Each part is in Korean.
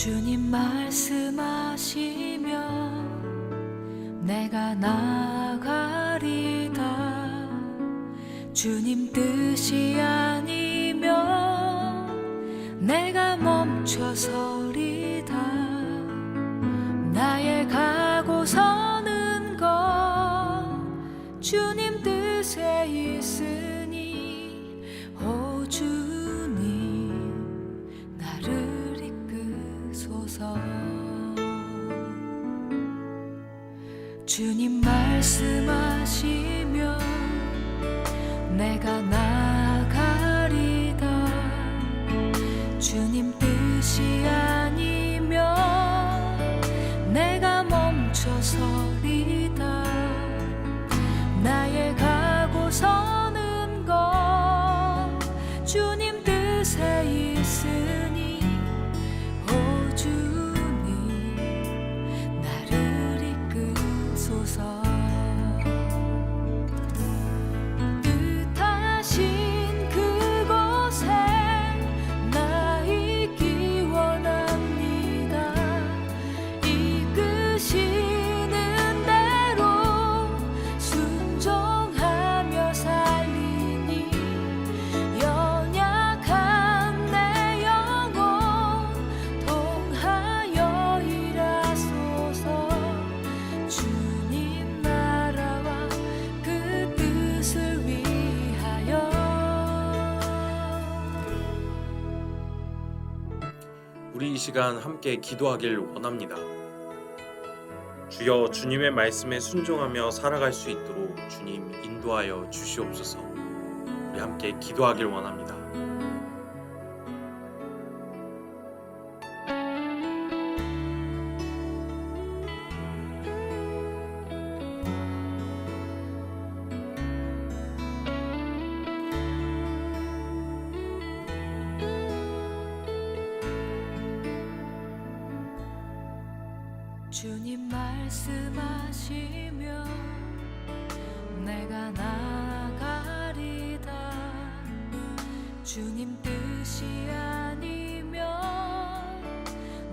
주님 말씀하시면 내가 나가리다. 주님 뜻이 아니면 내가 멈춰서리다. 나의 가고 서는 것 주님 뜻에 있으니 오 주님 나를 이끄소서. 주님 말씀하시면 내가 나가리다. 주님 뜻이 아니면 내가 멈춰서리다. 나의 가고 서는 것 주님 뜻에 있으니 오 주님 나를 이끄소서. 뜻하신 그곳에 나 있기 원합니다. 이끄시는 대로 순종하며 살리니 연약한 내 영혼 통하여 일하소서. 주님 나라와 그 뜻을 위하여. 우리 이 시간 함께 기도하길 원합니다. 주여, 주님의 말씀에 순종하며 살아갈 수 있도록 주님 인도하여 주시옵소서. 우리 함께 기도하길 원합니다. 주님 말씀하시면 내가 나가리다. 주님 뜻이 아니면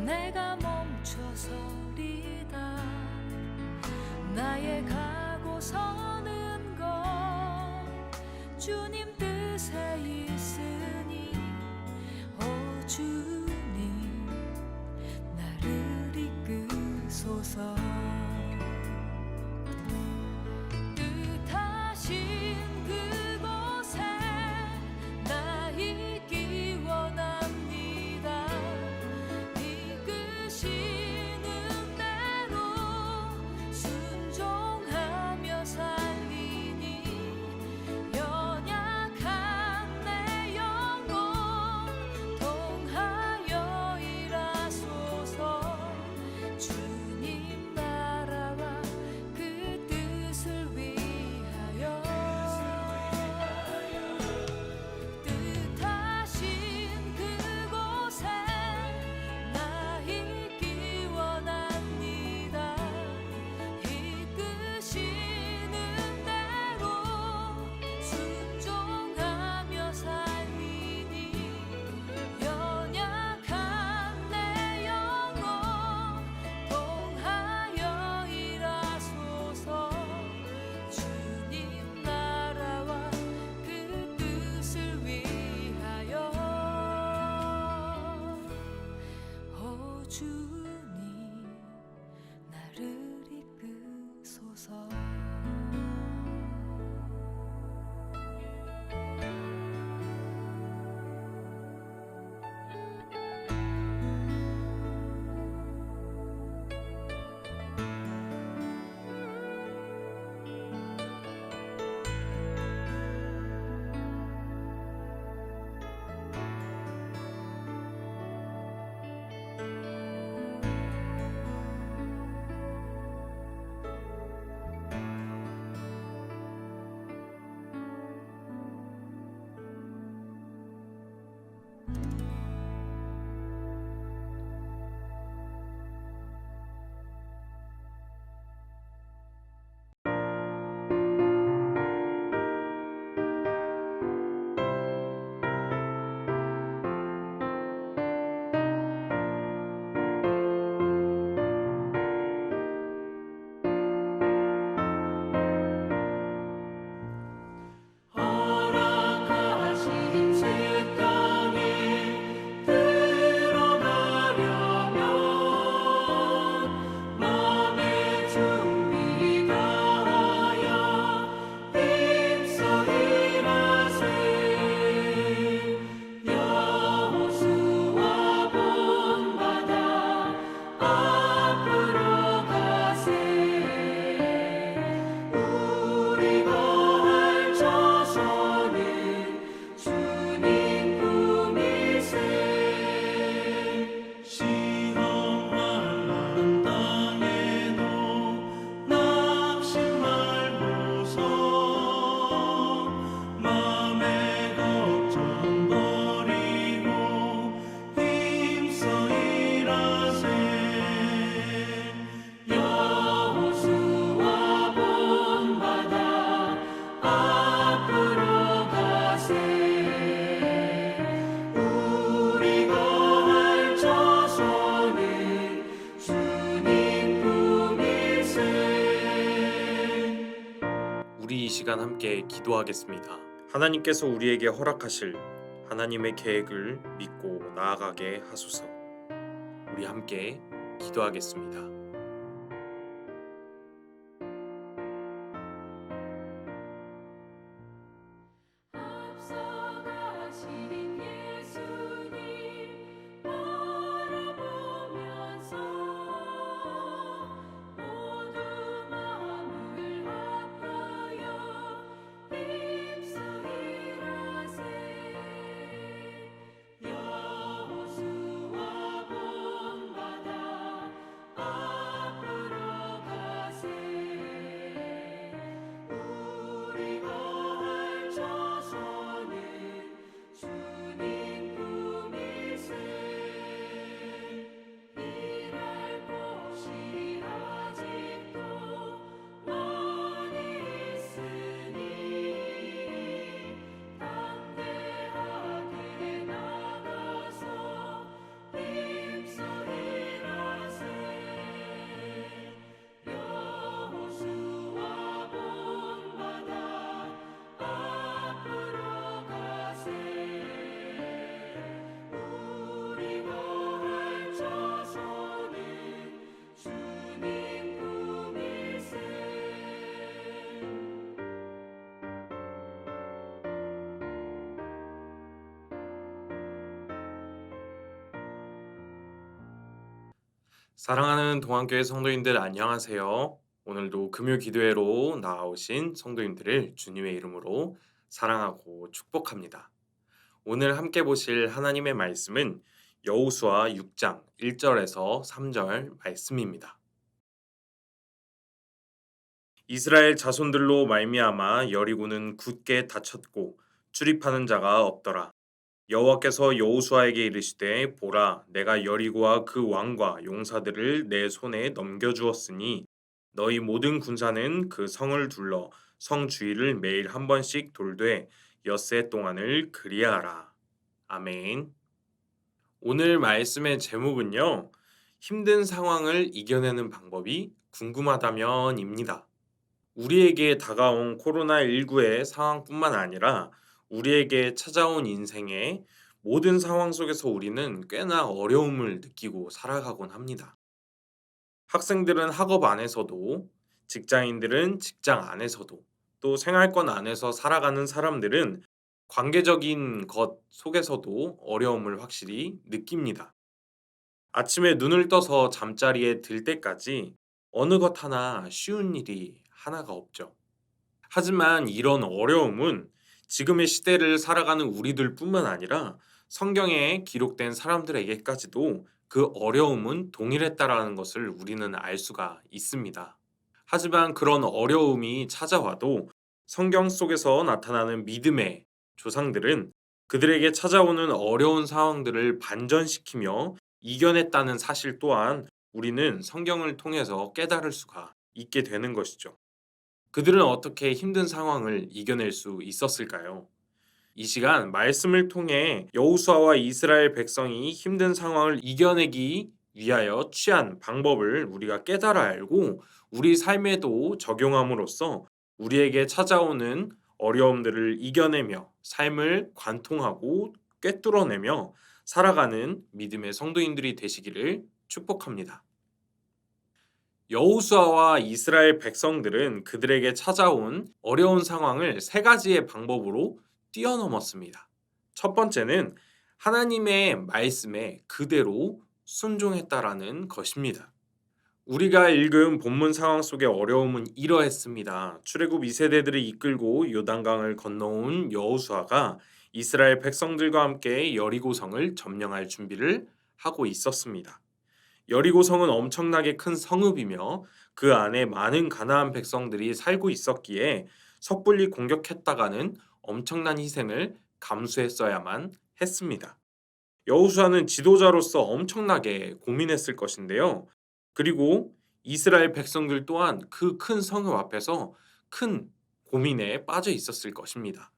내가 멈춰서리다. 나의 가고 서는 것 주님 뜻에 있으니 오 주님 나를 이끄소서. 뜻하신 그곳에 나 있기 원합니다. 이끄시는 대로 순종하며 살리니 연약 시간 함께 기도하겠습니다. 하나님께서 우리에게 허락하실 하나님의 계획을 믿고 나아가게 하소서. 우리 함께 기도하겠습니다. 앞서가신 예수님 바라보면서 모두 마음을 합하여 입술이라세 여호수아 본받아 앞으로 가세 우리가 할 자손은 주님 품일세 일할 곳이 아직도 많이 있으니 담대하게 나가서 힘써이라세 여호수아 본받아 앞으로 가세 우리가 할 자손은 주님 품일세 사랑하는 동안교회 성도님들 안녕하세요. 오늘도 금요 기도회로 나아오신 성도님들을 주님의 이름으로 사랑하고 축복합니다. 오늘 함께 보실 하나님의 말씀은 여호수아 6장 1절에서 3절 말씀입니다. 이스라엘 자손들로 말미암아 여리고는 굳게 닫혔고 출입하는 자가 없더라. 여호와께서 여호수아에게 이르시되 보라 내가 여리고와 그 왕과 용사들을 내 손에 넘겨주었으니 너희 모든 군사는 그 성을 둘러 성 주위를 매일 한 번씩 돌되 엿새 동안을 그리하라. 아멘. 오늘 말씀의 제목은요. 힘든 상황을 이겨내는 방법이 궁금하다면입니다. 우리에게 다가온 코로나19의 상황뿐만 아니라 우리에게 찾아온 인생의 모든 상황 속에서 우리는 꽤나 어려움을 느끼고 살아가곤 합니다. 학생들은 학업 안에서도, 직장인들은 직장 안에서도, 또 생활권 안에서 살아가는 사람들은 관계적인 것 속에서도 어려움을 확실히 느낍니다. 아침에 눈을 떠서 잠자리에 들 때까지 어느 것 하나 쉬운 일이 하나가 없죠. 하지만 이런 어려움은 지금의 시대를 살아가는 우리들뿐만 아니라 성경에 기록된 사람들에게까지도 그 어려움은 동일했다라는 것을 우리는 알 수가 있습니다. 하지만 그런 어려움이 찾아와도 성경 속에서 나타나는 믿음의 조상들은 그들에게 찾아오는 어려운 상황들을 반전시키며 이겨냈다는 사실 또한 우리는 성경을 통해서 깨달을 수가 있게 되는 것이죠. 그들은 어떻게 힘든 상황을 이겨낼 수 있었을까요? 이 시간 말씀을 통해 여호수아와 이스라엘 백성이 힘든 상황을 이겨내기 위하여 취한 방법을 우리가 깨달아 알고 우리 삶에도 적용함으로써 우리에게 찾아오는 어려움들을 이겨내며 삶을 관통하고 꿰뚫어내며 살아가는 믿음의 성도인들이 되시기를 축복합니다. 여호수아와 이스라엘 백성들은 그들에게 찾아온 어려운 상황을 세 가지의 방법으로 뛰어넘었습니다. 첫 번째는 하나님의 말씀에 그대로 순종했다라는 것입니다. 우리가 읽은 본문 상황 속의 어려움은 이러했습니다. 출애굽 2세대들을 이끌고 요단강을 건너온 여호수아가 이스라엘 백성들과 함께 여리고성을 점령할 준비를 하고 있었습니다. 여리고성은 엄청나게 큰 성읍이며 그 안에 많은 가나안 백성들이 살고 있었기에 섣불리 공격했다가는 엄청난 희생을 감수했어야만 했습니다. 여호수아는 지도자로서 엄청나게 고민했을 것인데요. 그리고 이스라엘 백성들 또한 그 큰 성읍 앞에서 큰 고민에 빠져 있었을 것입니다.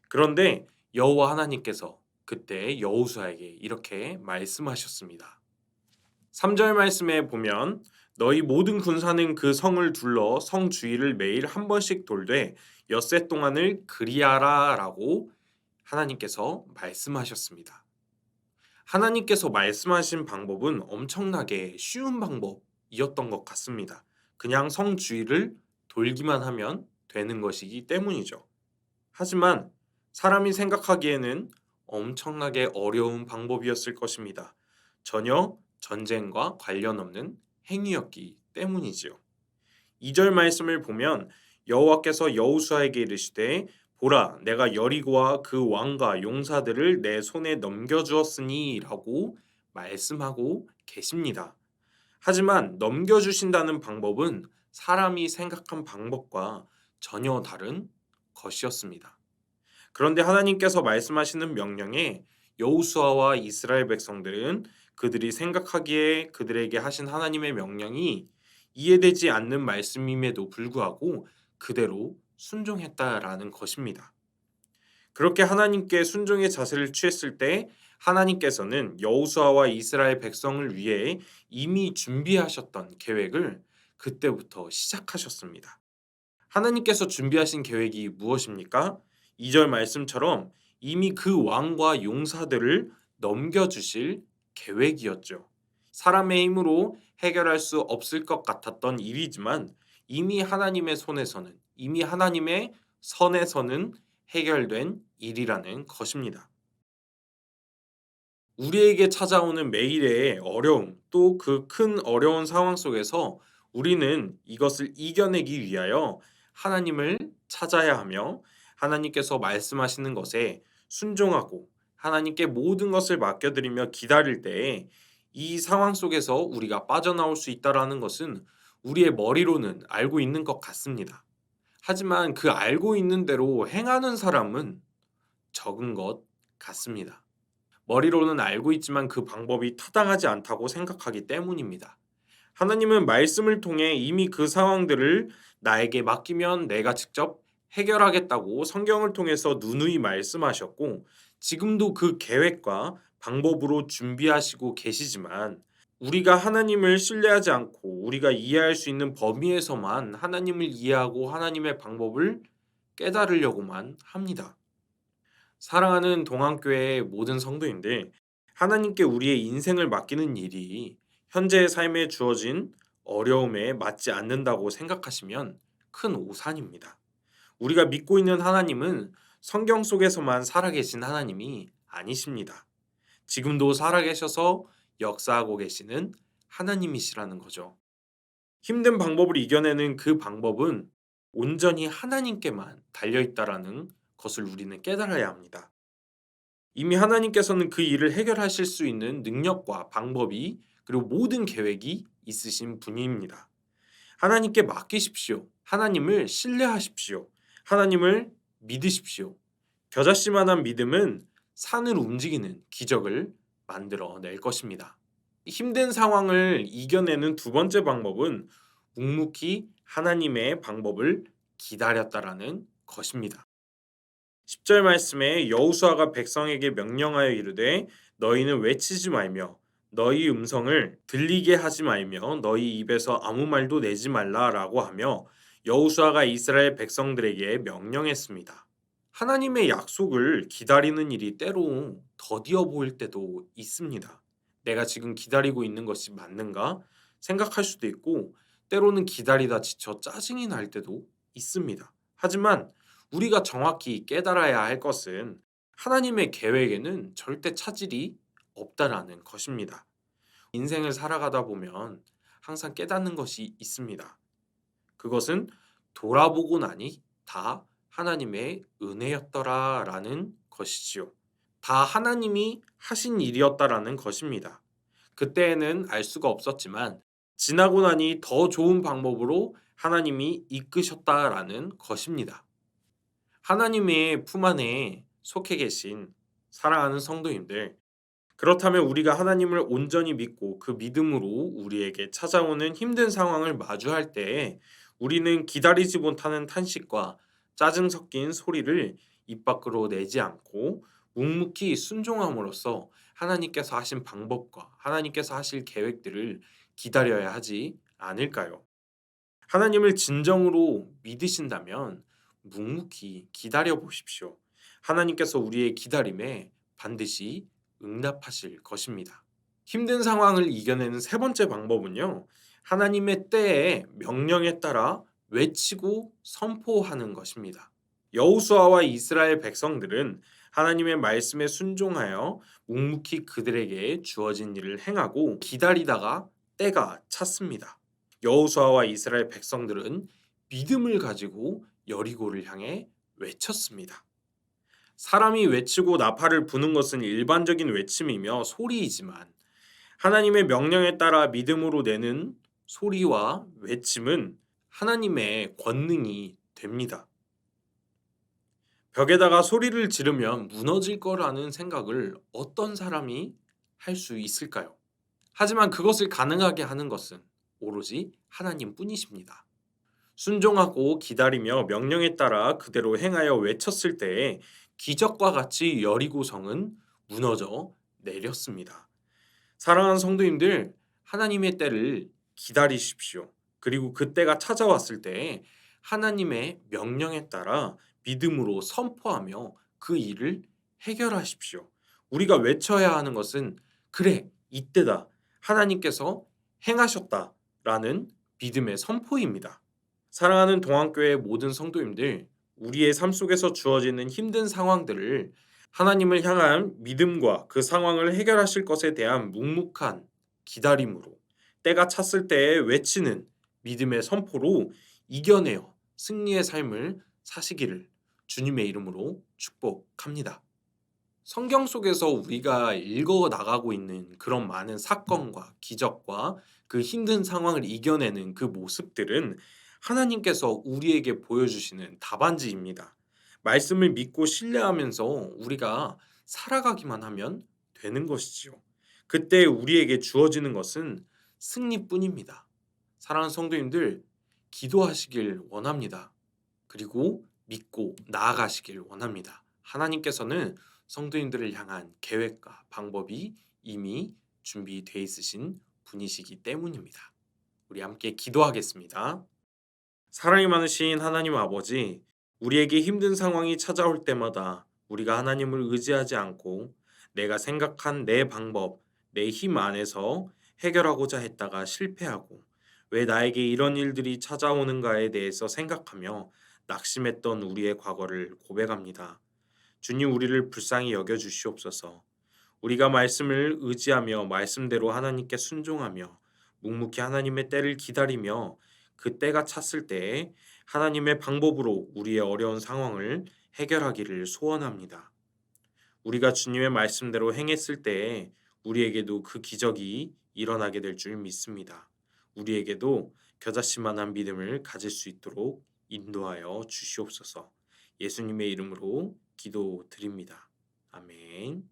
그런데 여호와 하나님께서 그때 여호수아에게 이렇게 말씀하셨습니다. 3절 말씀에 보면 너희 모든 군사는 그 성을 둘러 성 주위를 매일 한 번씩 돌되 엿새 동안을 그리하라라고 하나님께서 말씀하셨습니다. 하나님께서 말씀하신 방법은 엄청나게 쉬운 방법이었던 것 같습니다. 그냥 성 주위를 돌기만 하면 되는 것이기 때문이죠. 하지만 사람이 생각하기에는 엄청나게 어려운 방법이었을 것입니다. 전혀 전쟁과 관련 없는 행위였기 때문이지요. 2절 말씀을 보면 여호와께서 여호수아에게 이르시되 보라 내가 여리고와 그 왕과 용사들을 내 손에 넘겨주었으니라고 말씀하고 계십니다. 하지만 넘겨주신다는 방법은 사람이 생각한 방법과 전혀 다른 것이었습니다. 그런데 하나님께서 말씀하시는 명령에 여호수아와 이스라엘 백성들은 그들이 생각하기에 그들에게 하신 하나님의 명령이 이해되지 않는 말씀임에도 불구하고 그대로 순종했다라는 것입니다. 그렇게 하나님께 순종의 자세를 취했을 때 하나님께서는 여호수아와 이스라엘 백성을 위해 이미 준비하셨던 계획을 그때부터 시작하셨습니다. 하나님께서 준비하신 계획이 무엇입니까? 2절 말씀처럼 이미 그 왕과 용사들을 넘겨주실 계획이었죠. 사람의 힘으로 해결할 수 없을 것 같았던 일이지만 이미 하나님의 손에서는, 이미 하나님의 선에서는 해결된 일이라는 것입니다. 우리에게 찾아오는 매일의 어려움, 또 그 큰 어려운 상황 속에서 우리는 이것을 이겨내기 위하여 하나님을 찾아야 하며 하나님께서 말씀하시는 것에 순종하고 하나님께 모든 것을 맡겨드리며 기다릴 때에 이 상황 속에서 우리가 빠져나올 수 있다라는 것은 우리의 머리로는 알고 있는 것 같습니다. 하지만 그 알고 있는 대로 행하는 사람은 적은 것 같습니다. 머리로는 알고 있지만 그 방법이 타당하지 않다고 생각하기 때문입니다. 하나님은 말씀을 통해 이미 그 상황들을 나에게 맡기면 내가 직접 해결하겠다고 성경을 통해서 누누이 말씀하셨고 지금도 그 계획과 방법으로 준비하시고 계시지만 우리가 하나님을 신뢰하지 않고 우리가 이해할 수 있는 범위에서만 하나님을 이해하고 하나님의 방법을 깨달으려고만 합니다. 사랑하는 동안교회의 모든 성도인들, 하나님께 우리의 인생을 맡기는 일이 현재의 삶에 주어진 어려움에 맞지 않는다고 생각하시면 큰 오산입니다. 우리가 믿고 있는 하나님은 성경 속에서만 살아계신 하나님이 아니십니다. 지금도 살아계셔서 역사하고 계시는 하나님이시라는 거죠. 힘든 방법을 이겨내는 그 방법은 온전히 하나님께만 달려있다라는 것을 우리는 깨달아야 합니다. 이미 하나님께서는 그 일을 해결하실 수 있는 능력과 방법이 그리고 모든 계획이 있으신 분입니다. 하나님께 맡기십시오. 하나님을 신뢰하십시오. 하나님을 믿으십시오. 겨자씨만한 믿음은 산을 움직이는 기적을 만들어낼 것입니다. 힘든 상황을 이겨내는 두 번째 방법은 묵묵히 하나님의 방법을 기다렸다라는 것입니다. 10절 말씀에 여호수아가 백성에게 명령하여 이르되 너희는 외치지 말며 너희 음성을 들리게 하지 말며 너희 입에서 아무 말도 내지 말라라고 하며 여호수아가 이스라엘 백성들에게 명령했습니다. 하나님의 약속을 기다리는 일이 때로 더디어 보일 때도 있습니다. 내가 지금 기다리고 있는 것이 맞는가 생각할 수도 있고 때로는 기다리다 지쳐 짜증이 날 때도 있습니다. 하지만 우리가 정확히 깨달아야 할 것은 하나님의 계획에는 절대 차질이 없다라는 것입니다. 인생을 살아가다 보면 항상 깨닫는 것이 있습니다. 그것은 돌아보고 나니 다 하나님의 은혜였더라라는 것이지요. 다 하나님이 하신 일이었다라는 것입니다. 그때에는 알 수가 없었지만 지나고 나니 더 좋은 방법으로 하나님이 이끄셨다라는 것입니다. 하나님의 품 안에 속해 계신 사랑하는 성도님들, 그렇다면 우리가 하나님을 온전히 믿고 그 믿음으로 우리에게 찾아오는 힘든 상황을 마주할 때에 우리는 기다리지 못하는 탄식과 짜증 섞인 소리를 입 밖으로 내지 않고 묵묵히 순종함으로써 하나님께서 하신 방법과 하나님께서 하실 계획들을 기다려야 하지 않을까요? 하나님을 진정으로 믿으신다면 묵묵히 기다려 보십시오. 하나님께서 우리의 기다림에 반드시 응답하실 것입니다. 힘든 상황을 이겨내는 세 번째 방법은요. 하나님의 때에 명령에 따라 외치고 선포하는 것입니다. 여호수아와 이스라엘 백성들은 하나님의 말씀에 순종하여 묵묵히 그들에게 주어진 일을 행하고 기다리다가 때가 찼습니다. 여호수아와 이스라엘 백성들은 믿음을 가지고 여리고를 향해 외쳤습니다. 사람이 외치고 나팔을 부는 것은 일반적인 외침이며 소리이지만 하나님의 명령에 따라 믿음으로 내는 소리와 외침은 하나님의 권능이 됩니다. 벽에다가 소리를 지르면 무너질 거라는 생각을 어떤 사람이 할 수 있을까요? 하지만 그것을 가능하게 하는 것은 오로지 하나님뿐이십니다. 순종하고 기다리며 명령에 따라 그대로 행하여 외쳤을 때에 기적과 같이 여리고성은 무너져 내렸습니다. 사랑하는 성도님들, 하나님의 때를 기다리십시오. 그리고 그 때가 찾아왔을 때 하나님의 명령에 따라 믿음으로 선포하며 그 일을 해결하십시오. 우리가 외쳐야 하는 것은 그래, 이때다. 하나님께서 행하셨다라는 믿음의 선포입니다. 사랑하는 동안교회 모든 성도님들, 우리의 삶 속에서 주어지는 힘든 상황들을 하나님을 향한 믿음과 그 상황을 해결하실 것에 대한 묵묵한 기다림으로 때가 찼을 때에 외치는 믿음의 선포로 이겨내어 승리의 삶을 사시기를 주님의 이름으로 축복합니다. 성경 속에서 우리가 읽어 나가고 있는 그런 많은 사건과 기적과 그 힘든 상황을 이겨내는 그 모습들은 하나님께서 우리에게 보여주시는 답안지입니다. 말씀을 믿고 신뢰하면서 우리가 살아가기만 하면 되는 것이지요. 그때 우리에게 주어지는 것은 승리뿐입니다. 사랑하는 성도님들, 기도하시길 원합니다. 그리고 믿고 나아가시길 원합니다. 하나님께서는 성도님들을 향한 계획과 방법이 이미 준비되어 있으신 분이시기 때문입니다. 우리 함께 기도하겠습니다. 사랑이 많으신 하나님 아버지, 우리에게 힘든 상황이 찾아올 때마다 우리가 하나님을 의지하지 않고 내가 생각한 내 방법, 내 힘 안에서 해결하고자 했다가 실패하고 왜 나에게 이런 일들이 찾아오는가에 대해서 생각하며 낙심했던 우리의 과거를 고백합니다. 주님, 우리를 불쌍히 여겨 주시옵소서. 우리가 말씀을 의지하며 말씀대로 하나님께 순종하며 묵묵히 하나님의 때를 기다리며 그 때가 찼을 때에 하나님의 방법으로 우리의 어려운 상황을 해결하기를 소원합니다. 우리가 주님의 말씀대로 행했을 때에 우리에게도 그 기적이 일어나게 될 줄 믿습니다. 우리에게도 겨자씨만한 믿음을 가질 수 있도록 인도하여 주시옵소서. 예수님의 이름으로 기도드립니다. 아멘.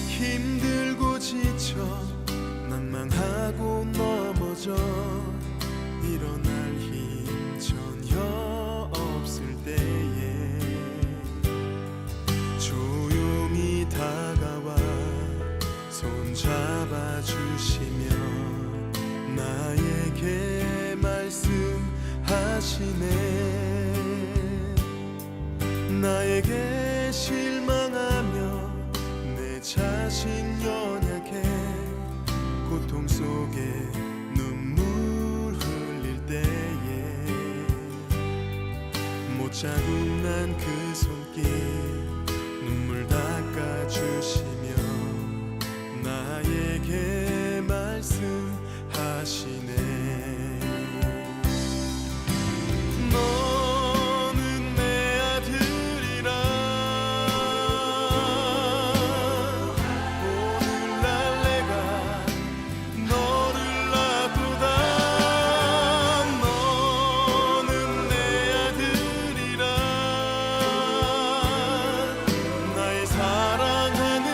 힘들고 지쳐 낭망하고 넘어져 일어날 힘 전혀 없을 때에 조용히 다가와 손잡아 주시며 나에게 말씀하시네. 나에게 실망하며 내 자신 연약해 고통 속에 눈물 흘릴 때에 못자국 난 그 손길 눈물 닦아주시며 나에게 말씀하시네. 너는 내 아들이라 오늘날 내가 너를 낳고다. 너는 내 아들이라 나의 사랑하는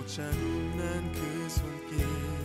붙잡는 그 손길